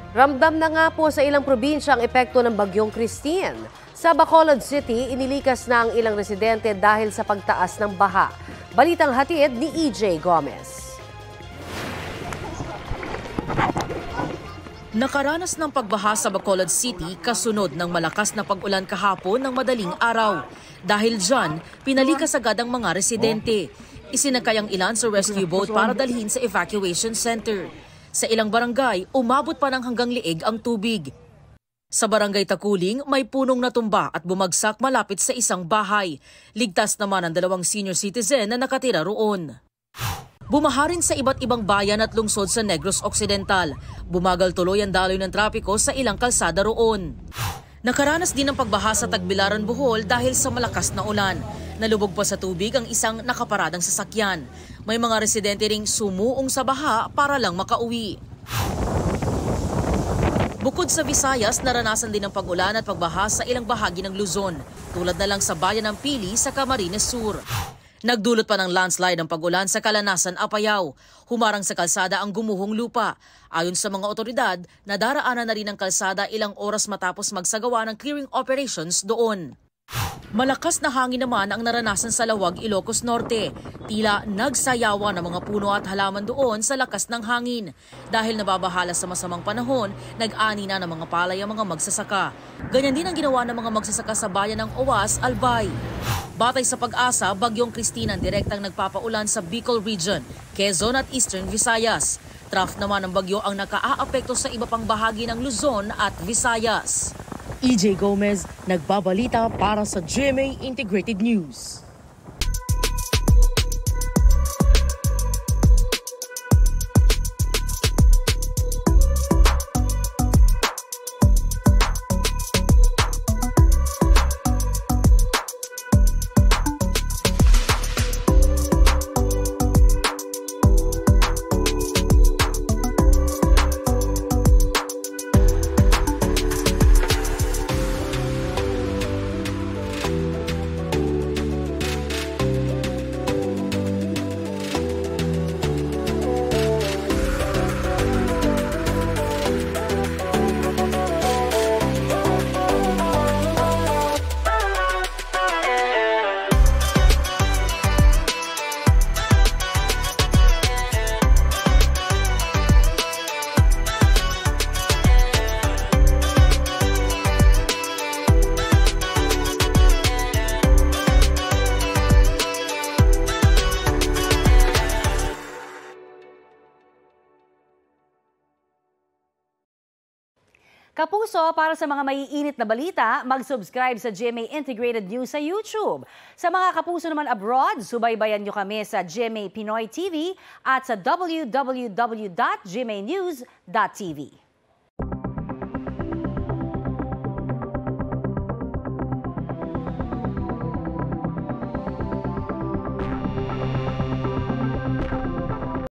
Ramdam na nga po sa ilang probinsya ang epekto ng bagyong Christine. Sa Bacolod City, inilikas na ang ilang residente dahil sa pagtaas ng baha. Balitang hatid ni EJ Gomez. Nakaranas ng pagbaha sa Bacolod City kasunod ng malakas na pag-ulan kahapon ng madaling araw. Dahil dyan, pinalikas agad ang mga residente. Isinakay ang ilan sa rescue boat para dalhin sa evacuation center. Sa ilang barangay, umabot pa ng hanggang liig ang tubig. Sa barangay Takuling, may punong natumba at bumagsak malapit sa isang bahay. Ligtas naman ang 2 senior citizen na nakatira roon. Bumaha rin sa iba't ibang bayan at lungsod sa Negros Occidental. Bumagal tuloy ang daloy ng trapiko sa ilang kalsada roon. Nakaranas din ng pagbaha sa Tagbilaran, Bohol dahil sa malakas na ulan. Nalubog pa sa tubig ang isang nakaparadang sasakyan. May mga residente ring sumuong sa baha para lang makauwi. Bukod sa Visayas, naranasan din ang pag-ulan at pagbaha sa ilang bahagi ng Luzon, tulad na lang sa bayan ng Pili sa Camarines Sur. Nagdulot pa ng landslide ang pag-ulan sa Calanasan, Apayao. Humarang sa kalsada ang gumuhong lupa. Ayon sa mga otoridad, nadaraanan na rin ang kalsada ilang oras matapos magsagawa ng clearing operations doon. Malakas na hangin naman ang naranasan sa Lawag, Ilocos Norte. Tila nagsayawan ng mga puno at halaman doon sa lakas ng hangin. Dahil nababahala sa masamang panahon, nag-ani na ng mga palay ang mga magsasaka. Ganyan din ang ginawa ng mga magsasaka sa bayan ng Owas, Albay. Batay sa Pag-asa, bagyong Christine ang direktang nagpapaulan sa Bicol Region, Quezon at Eastern Visayas. Trough naman ng bagyo ang nakaaapekto sa iba pang bahagi ng Luzon at Visayas. EJ Gomez, nagbabalita para sa GMA Integrated News. Kapuso, para sa mga maiinit na balita, mag-subscribe sa GMA Integrated News sa YouTube. Sa mga kapuso naman abroad, subaybayan nyo kami sa GMA Pinoy TV at sa www.gmanews.tv.